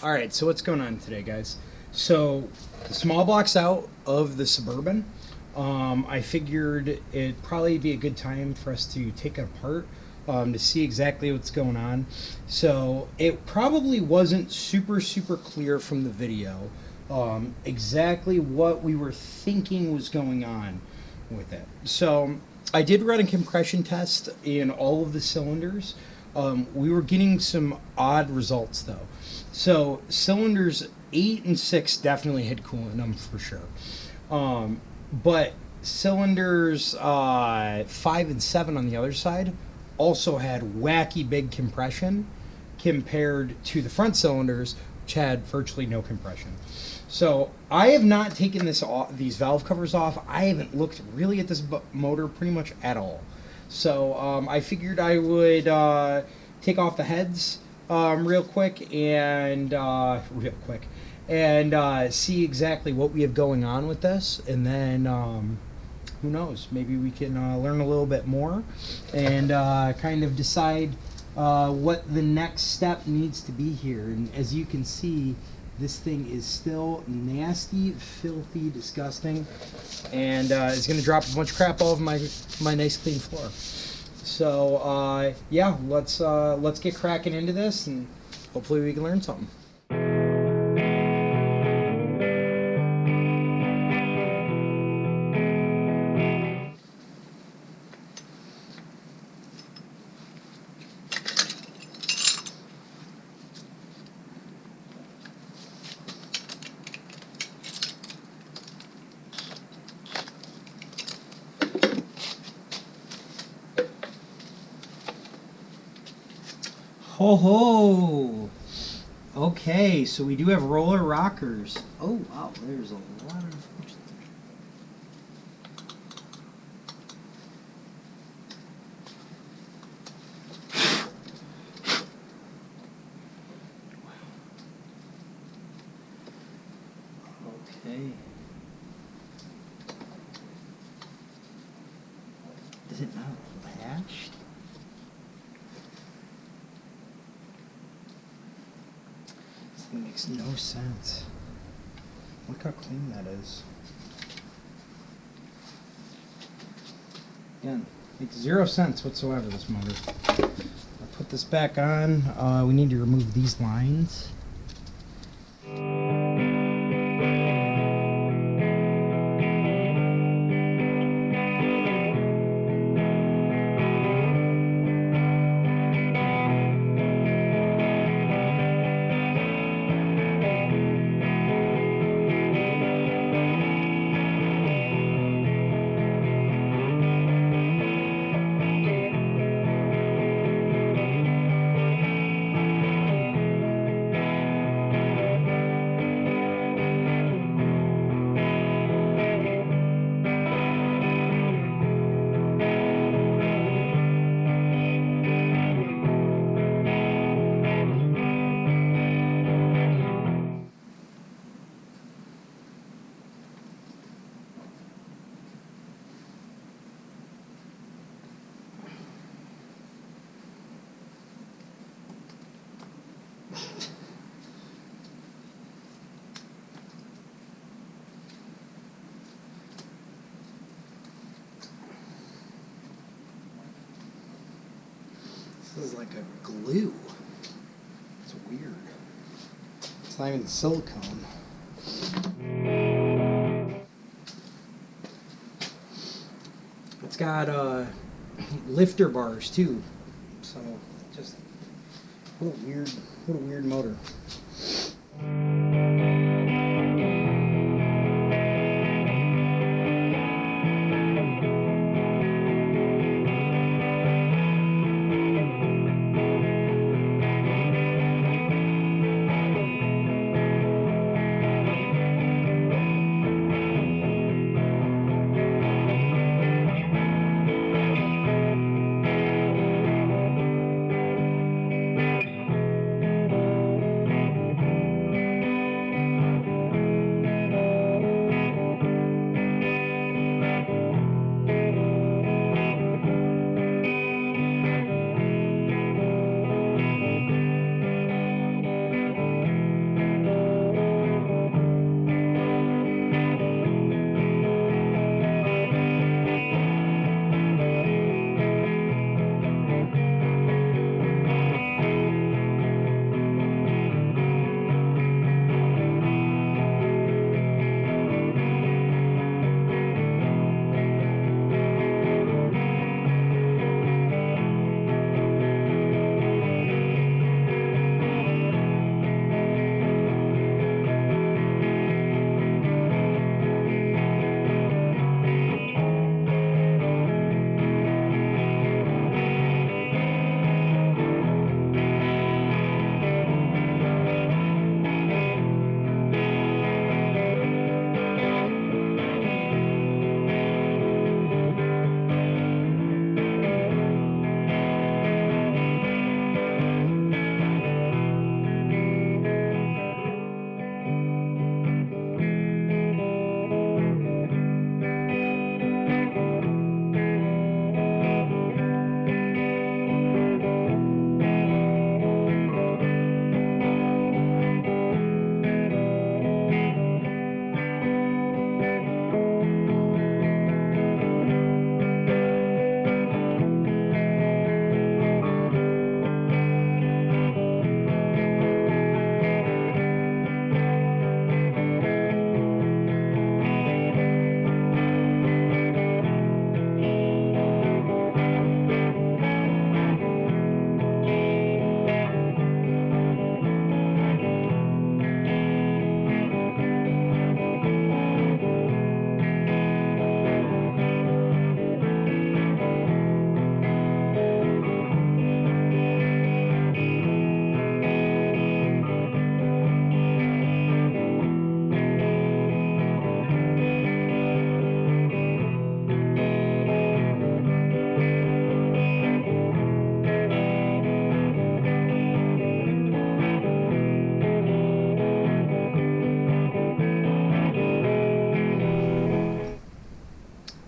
Alright, so what's going on today, guys? So, the small block's out of the Suburban. I figured it'd probably be a good time for us to take it apart to see exactly what's going on. So, it probably wasn't super clear from the video exactly what we were thinking was going on with it. So, I did run a compression test in all of the cylinders. We were getting some odd results though. So cylinders 8 and 6 definitely had coolant in them for sure. But cylinders 5 and 7 on the other side also had wacky big compression compared to the front cylinders, which had virtually no compression. So I have not taken these valve covers off. I haven't looked really at this motor pretty much at all. So I figured I would take off the heads real quick and see exactly what we have going on with this, and then who knows, maybe we can learn a little bit more and kind of decide what the next step needs to be here. And as you can see, this thing is still nasty, filthy, disgusting, and it's going to drop a bunch of crap all over my nice clean floor. So yeah, let's get cracking into this, and hopefully we can learn something. Ho ho! Okay, so we do have roller rockers. Oh wow, there's a lot of... Okay. Is it not latched? It makes no sense. Look how clean that is. Again, makes 0 sense whatsoever, this motor. I'll put this back on. We need to remove these lines. This is like a glue. It's weird. It's not even silicone. It's got lifter bars too. So just what a weird motor.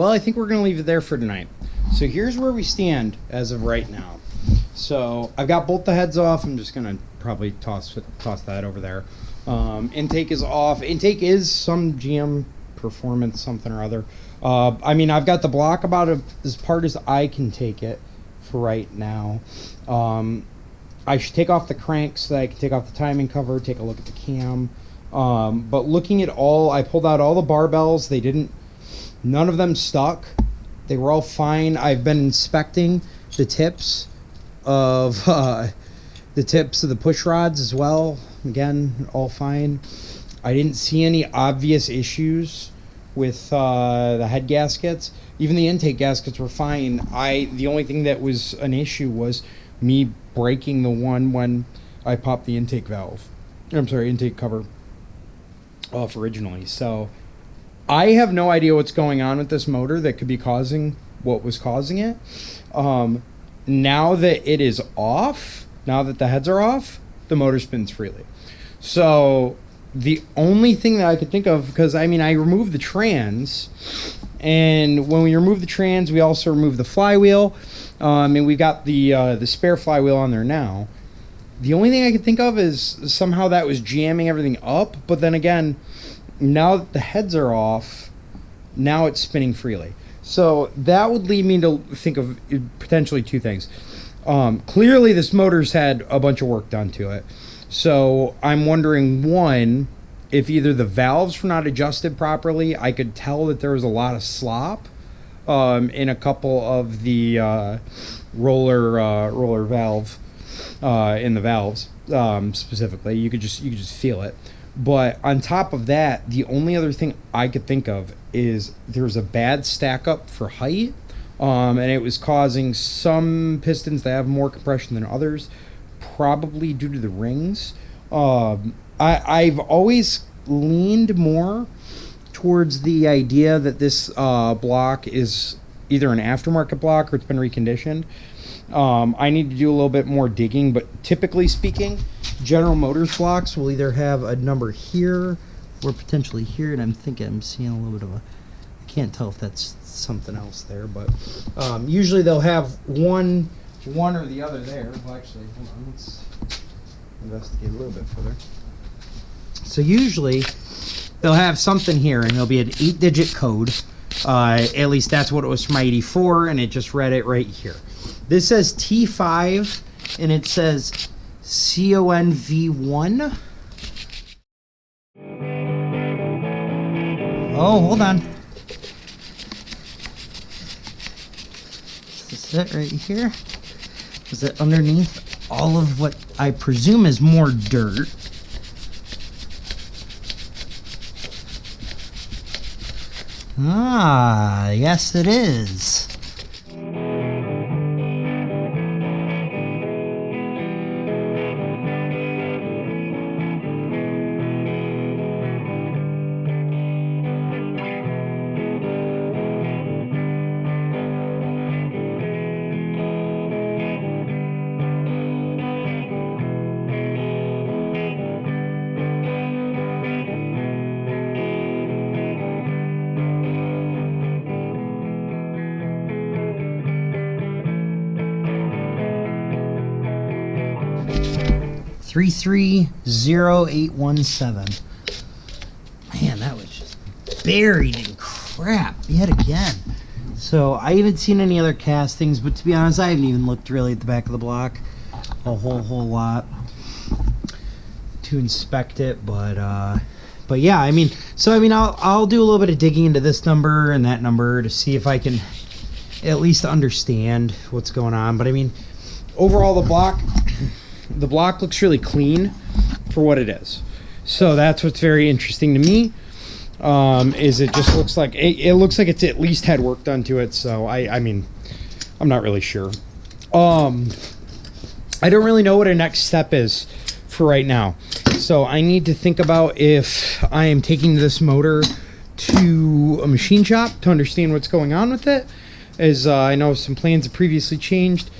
well, I think we're going to leave it there for tonight. So here's where we stand as of right now. So I've got both the heads off. I'm just going to probably toss that over there. Intake is off. Intake is some GM performance something or other. I mean, I've got the block about as part as I can take it for right now. I should take off the crank so that I can take off the timing cover, take a look at the cam. But looking at I pulled out all the barbells. None of them stuck. They were all fine. I've been inspecting the tips of the push rods as well. Again, all fine. I didn't see any obvious issues with the head gaskets. Even the intake gaskets were fine. The only thing that was an issue was me breaking the one when I popped the intake cover off originally. So I have no idea what's going on with this motor that could be causing what was causing it. Now that it is off, now that the heads are off, the motor spins freely. So the only thing that I could think of, because I mean, I removed the trans, and when we remove the trans, we also remove the flywheel, and we've got the spare flywheel on there now. The only thing I could think of is somehow that was jamming everything up, but then again, now that the heads are off, now it's spinning freely. So that would lead me to think of potentially two things. Clearly this motor's had a bunch of work done to it. So I'm wondering, one, if either the valves were not adjusted properly. I could tell that there was a lot of slop in a couple of the roller valve in the valves specifically. You could just feel it. But on top of that, the only other thing I could think of is there's a bad stack up for height, and it was causing some pistons to have more compression than others, probably due to the rings. I've always leaned more towards the idea that this block is either an aftermarket block or it's been reconditioned. I need to do a little bit more digging, but typically speaking, General Motors blocks will either have a number here or potentially here, and I'm seeing a little bit of I can't tell if that's something else there, but usually they'll have one or the other there. Well, actually, hold on, let's investigate a little bit further. So usually they'll have something here, and there'll be an 8-digit code. At least that's what it was for my 84, and it just read it right here. This says T5, and it says CONV1. Oh, hold on. Is it right here? Is it underneath all of what I presume is more dirt? Ah, yes it is. Three 30817. Man, that was just buried in crap yet again. So I haven't seen any other castings, but to be honest, I haven't even looked really at the back of the block a whole lot to inspect it. But yeah, I mean, I'll do a little bit of digging into this number and that number to see if I can at least understand what's going on. But I mean, overall, the block looks really clean for what it is. So that's what's very interesting to me. Is it just looks like it looks like it's at least had work done to it. So I mean, I'm not really sure. I don't really know what our next step is for right now. So I need to think about if I am taking this motor to a machine shop to understand what's going on with it. As I know some plans have previously changed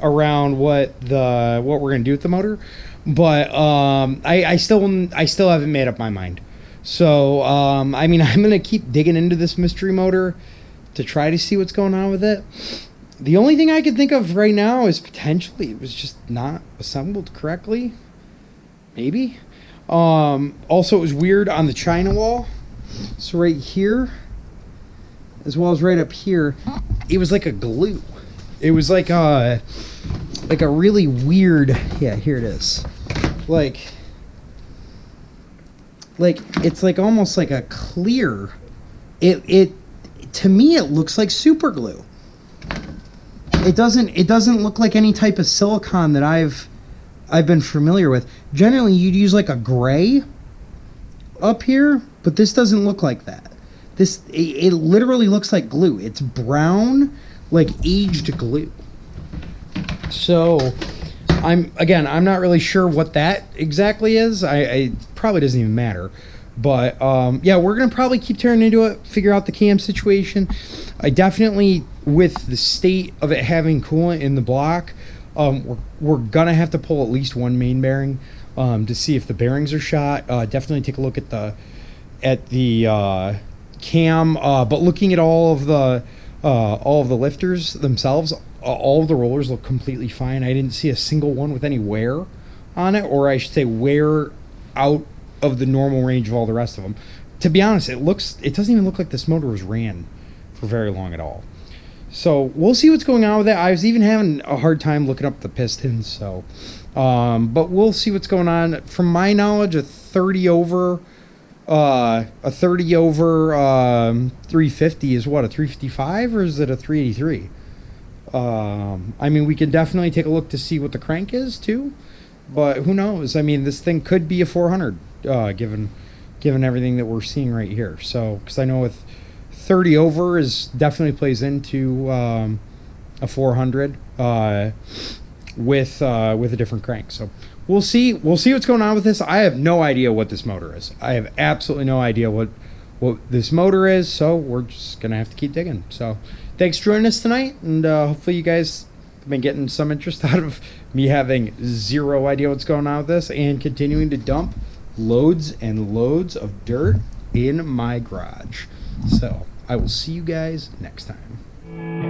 around what we're gonna do with the motor, but I still haven't made up my mind. So, I mean, I'm going to keep digging into this mystery motor to try to see what's going on with it. The only thing I can think of right now is potentially it was just not assembled correctly. Maybe. Also, it was weird on the China wall. So right here, as well as right up here, it was like a glue. It was like a really weird, yeah, here it is. Like it's like almost like a clear. It to me it looks like super glue. It doesn't look like any type of silicone that I've been familiar with. Generally you'd use like a gray up here, but this doesn't look like that. It literally looks like glue. It's brown, like aged glue. So I'm not really sure what that exactly is. I probably doesn't even matter. But yeah, we're gonna probably keep tearing into it, figure out the cam situation. I definitely, with the state of it having coolant in the block, we're gonna have to pull at least one main bearing to see if the bearings are shot. Definitely take a look at the cam, but looking at all of the lifters themselves, all of the rollers look completely fine. I didn't see a single one with any wear on it, or I should say wear out of the normal range of all the rest of them. To be honest, it doesn't even look like this motor was ran for very long at all. So we'll see what's going on with it. I was even having a hard time looking up the pistons, so but we'll see what's going on. From my knowledge, a 30 over 350 is what, a 355, or is it a 383? I mean, we can definitely take a look to see what the crank is too, but who knows? I mean, this thing could be a 400, given everything that we're seeing right here. So, because I know with 30 over is definitely plays into a 400 with a different crank. So we'll see what's going on with this. I have no idea what this motor is. I have absolutely no idea what this motor is. So we're just gonna have to keep digging. So thanks for joining us tonight, and hopefully you guys have been getting some interest out of me having zero idea what's going on with this and continuing to dump loads and loads of dirt in my garage. So I will see you guys next time.